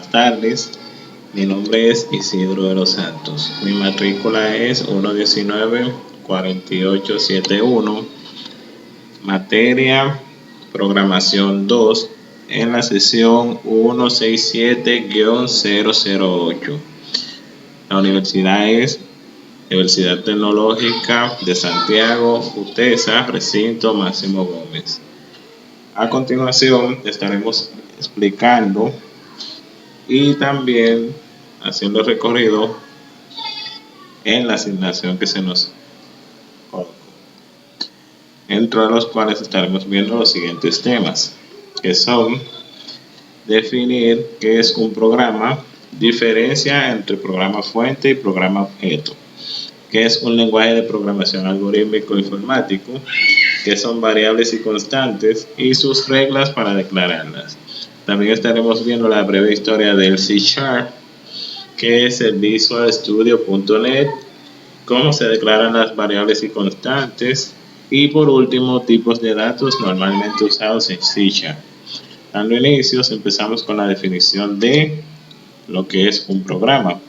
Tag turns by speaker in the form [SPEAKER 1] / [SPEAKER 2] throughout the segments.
[SPEAKER 1] Buenas tardes, mi nombre es Isidro de los Santos. Mi matrícula es 119-4871, materia Programación 2, en la sesión 167-008. La universidad es Universidad Tecnológica de Santiago, UTESA, recinto Máximo Gómez. A continuación estaremos explicando y también haciendo recorrido en la asignación que se nos colocó, entre los cuales estaremos viendo los siguientes temas, que son definir qué es un programa, diferencia entre programa fuente y programa objeto, qué es un lenguaje de programación algorítmico informático, qué son variables y constantes y sus reglas para declararlas. También estaremos viendo la breve historia del C#, qué es el visualstudio.net, cómo se declaran las variables y constantes, y por último, tipos de datos normalmente usados en C#. Dando inicios, empezamos con la definición de lo que es un programa,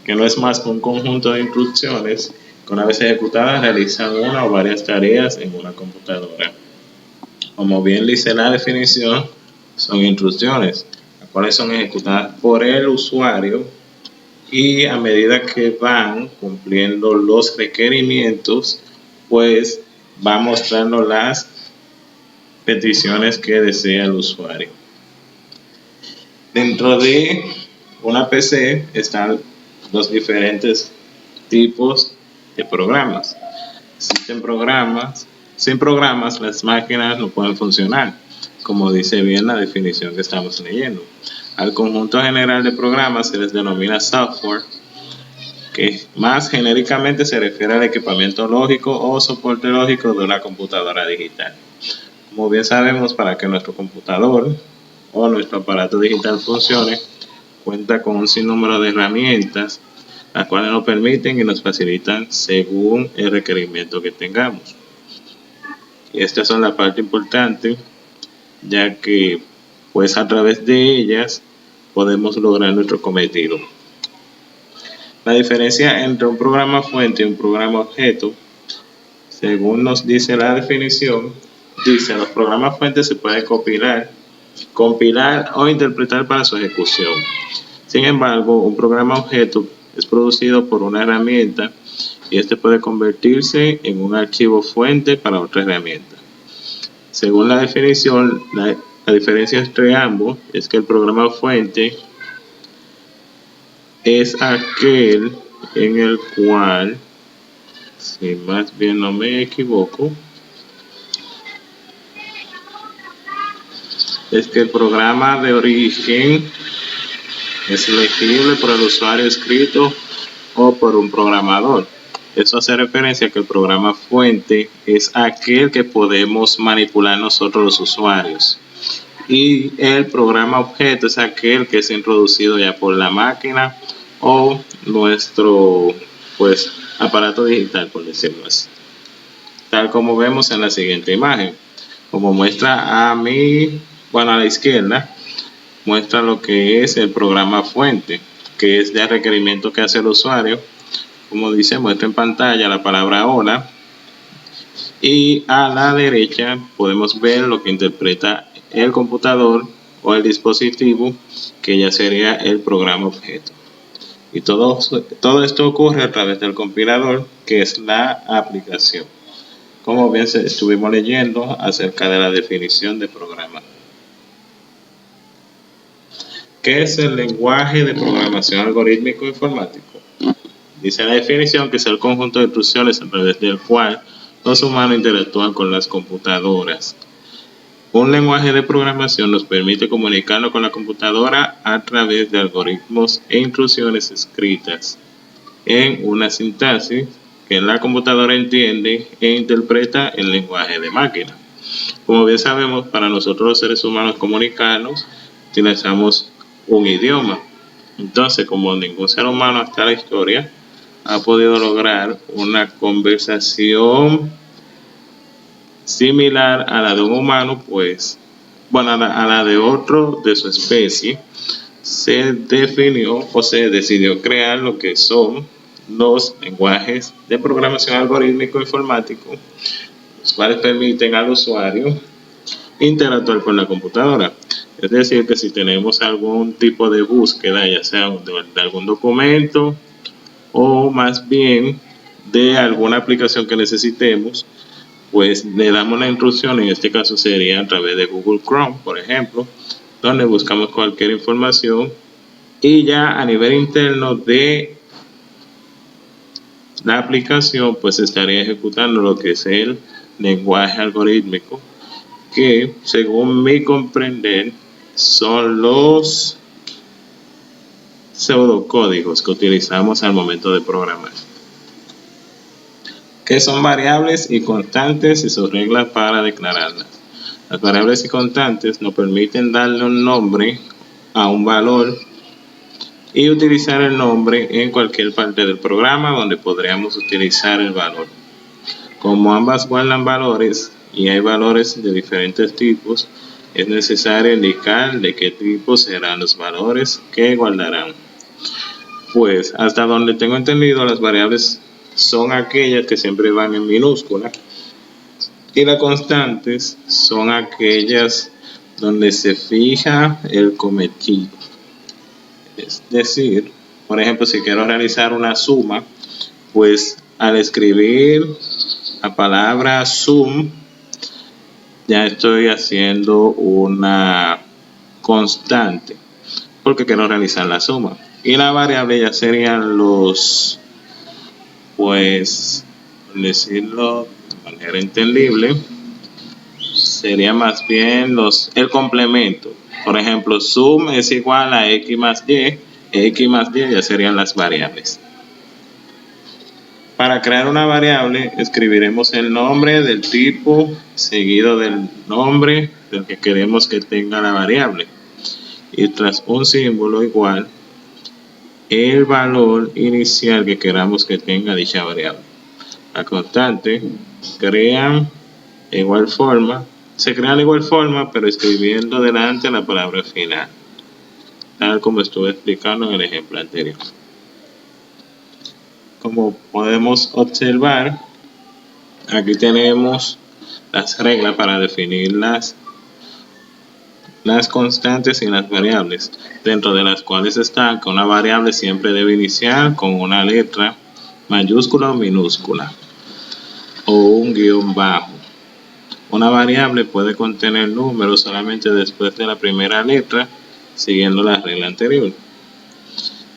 [SPEAKER 1] que no es más que un conjunto de instrucciones que una vez ejecutadas realizan una o varias tareas en una computadora. Como bien dice la definición, son instrucciones, las cuales son ejecutadas por el usuario y a medida que van cumpliendo los requerimientos, pues va mostrando las peticiones que desea el usuario. Dentro de una PC están los diferentes tipos de programas. Existen programas. Sin programas, las máquinas no pueden funcionar, como dice bien la definición que estamos leyendo. Al conjunto general de programas se les denomina software, que más genéricamente se refiere al equipamiento lógico o soporte lógico de una computadora digital. Como bien sabemos, para que nuestro computador o nuestro aparato digital funcione, cuenta con un sinnúmero de herramientas, las cuales nos permiten y nos facilitan según el requerimiento que tengamos. Y estas son la parte importante, ya que pues a través de ellas podemos lograr nuestro cometido. La diferencia entre un programa fuente y un programa objeto, según nos dice la definición, dice: los programas fuentes se pueden compilar o interpretar para su ejecución. Sin embargo, un programa objeto es producido por una herramienta y este puede convertirse en un archivo fuente para otra herramienta. Según la definición, la diferencia entre ambos es que el programa fuente es aquel en el cual, si más bien no me equivoco, es que el programa de origen es legible por el usuario escrito o por un programador. Eso hace referencia a que el programa fuente es aquel que podemos manipular nosotros los usuarios, y el programa objeto es aquel que es introducido ya por la máquina o nuestro aparato digital, por decirlo así, tal como vemos en la siguiente imagen. Como muestra a la izquierda, muestra lo que es el programa fuente, que es de requerimiento que hace el usuario. Como dice, muestra en pantalla la palabra hola, y a la derecha podemos ver lo que interpreta el computador o el dispositivo, que ya sería el programa objeto. Y todo esto ocurre a través del compilador, que es la aplicación. Como bien estuvimos leyendo acerca de la definición de programa. ¿Qué es el lenguaje de programación algorítmico informático? Dice la definición que es el conjunto de instrucciones a través del cual los humanos interactúan con las computadoras. Un lenguaje de programación nos permite comunicarnos con la computadora a través de algoritmos e instrucciones escritas en una sintaxis que la computadora entiende e interpreta el lenguaje de máquina. Como bien sabemos, para nosotros los seres humanos comunicarnos utilizamos un idioma. Entonces, como ningún ser humano hasta la historia ha podido lograr una conversación similar a la de un humano, a la de otro de su especie, se definió o se decidió crear lo que son los lenguajes de programación algorítmico informático, los cuales permiten al usuario interactuar con la computadora. Es decir, que si tenemos algún tipo de búsqueda, ya sea de algún documento o más bien de alguna aplicación que necesitemos, pues le damos la instrucción, en este caso sería a través de Google Chrome, por ejemplo, donde buscamos cualquier información y ya a nivel interno de la aplicación pues estaría ejecutando lo que es el lenguaje algorítmico, que según mi comprender son los pseudocódigos que utilizamos al momento de programar, que son variables y constantes y sus reglas para declararlas. Las variables y constantes nos permiten darle un nombre a un valor y utilizar el nombre en cualquier parte del programa donde podríamos utilizar el valor. Como ambas guardan valores y hay valores de diferentes tipos, es necesario indicar de qué tipo serán los valores que guardarán. Pues hasta donde tengo entendido, las variables son aquellas que siempre van en minúscula y las constantes son aquellas donde se fija el cometido. Es decir, por ejemplo, si quiero realizar una suma, pues al escribir la palabra sum, ya estoy haciendo una constante, porque quiero realizar la suma. Y la variable ya serían los, pues, por decirlo de manera entendible, sería más bien el complemento. Por ejemplo, sum es igual a x más y ya serían las variables. Para crear una variable, escribiremos el nombre del tipo seguido del nombre del que queremos que tenga la variable. Y tras un símbolo igual, el valor inicial que queramos que tenga dicha variable. La constante se crean de igual forma, pero escribiendo delante la palabra final, tal como estuve explicando en el ejemplo anterior. Como podemos observar, aquí tenemos las reglas para definir las constantes y las variables, dentro de las cuales está que una variable siempre debe iniciar con una letra mayúscula o minúscula o un guión bajo. Una variable puede contener números solamente después de la primera letra, siguiendo la regla anterior.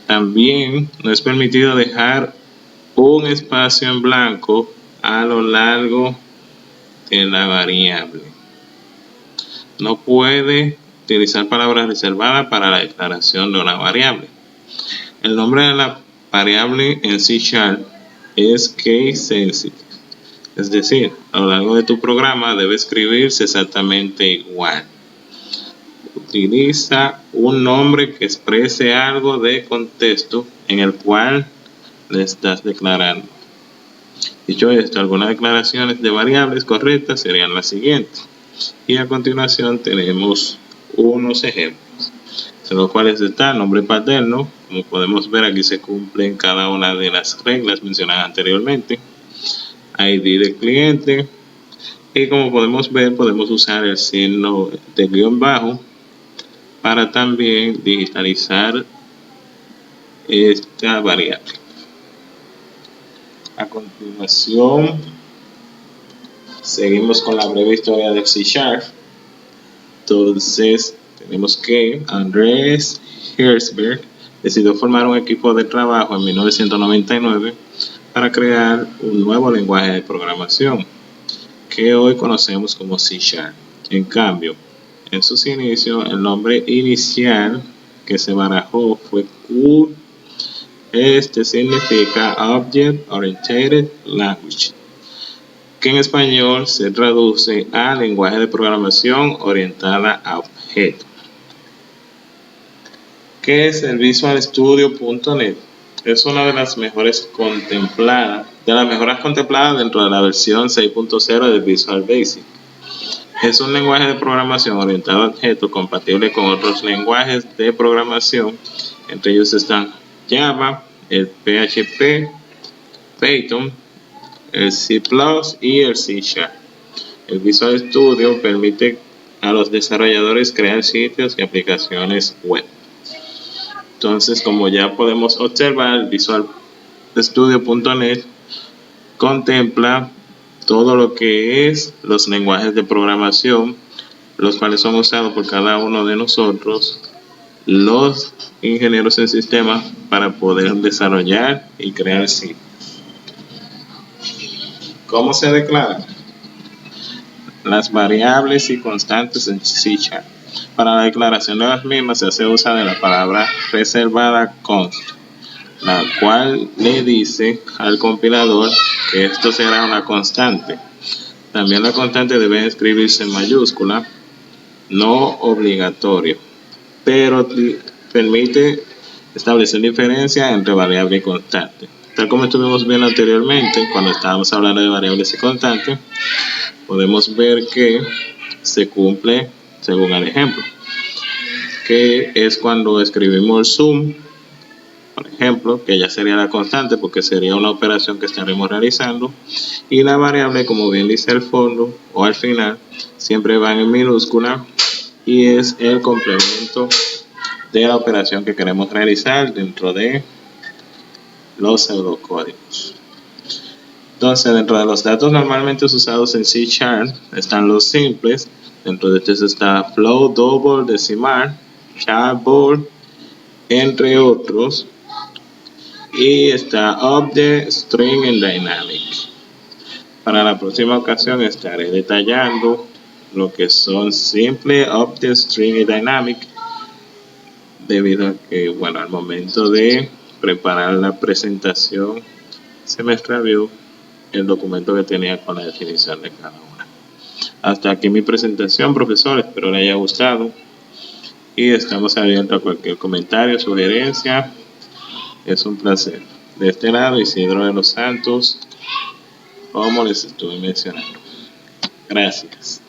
[SPEAKER 1] También no es permitido dejar un espacio en blanco a lo largo de la variable. No puede utilizar palabras reservadas para la declaración de una variable. El nombre de la variable en C# es case sensitive. Es decir, a lo largo de tu programa debe escribirse exactamente igual. Utiliza un nombre que exprese algo de contexto en el cual le estás declarando. Dicho esto, algunas declaraciones de variables correctas serían las siguientes. Y a continuación tenemos unos ejemplos, en los cuales está el nombre paterno. Como podemos ver, aquí se cumplen cada una de las reglas mencionadas anteriormente. ID del cliente, y como podemos ver, podemos usar el signo de guión bajo para también digitalizar esta variable. A continuación, seguimos con la breve historia de C#. Entonces, tenemos que Andreas Herzberg decidió formar un equipo de trabajo en 1999 para crear un nuevo lenguaje de programación que hoy conocemos como C#. En cambio, en sus inicios, el nombre inicial que se barajó fue Q. Este significa Object Oriented Language, que en español se traduce a lenguaje de programación orientada a objetos. ¿Qué es el Visual Studio.net? Es una de las mejoras contempladas dentro de la versión 6.0 de Visual Basic. Es un lenguaje de programación orientado a objetos compatible con otros lenguajes de programación. Entre ellos están Java, el PHP, Python, el C++ y el C#. El Visual Studio permite a los desarrolladores crear sitios y aplicaciones web. Entonces, como ya podemos observar, Visual Studio.net contempla todo lo que es los lenguajes de programación, los cuales son usados por cada uno de nosotros, los ingenieros en sistemas, para poder desarrollar y crear sitios. ¿Cómo se declaran? Las variables y constantes en C#. Para la declaración de las mismas se hace uso de la palabra reservada const, la cual le dice al compilador que esto será una constante. También la constante debe escribirse en mayúscula, no obligatorio, pero permite establecer diferencia entre variable y constante. Tal como estuvimos viendo anteriormente, cuando estábamos hablando de variables y constantes, podemos ver que se cumple según el ejemplo, que es cuando escribimos sum, por ejemplo, que ya sería la constante porque sería una operación que estaremos realizando, y la variable, como bien dice el fondo o al final, siempre va en minúscula y es el complemento de la operación que queremos realizar dentro de los pseudocódigos. Entonces, dentro de los datos normalmente usados en C# están los simples. Dentro de estos está float, double, decimal, chart, entre otros. Y está object, string y dynamic. Para la próxima ocasión estaré detallando lo que son simple, object, string y dynamic, debido a que, bueno, al momento de preparar la presentación se me extravió el documento que tenía con la definición de cada una. Hasta aquí mi presentación, profesor, espero le haya gustado y estamos abiertos a cualquier comentario, sugerencia. Es un placer. De este lado, Isidro de los Santos, como les estuve mencionando. Gracias.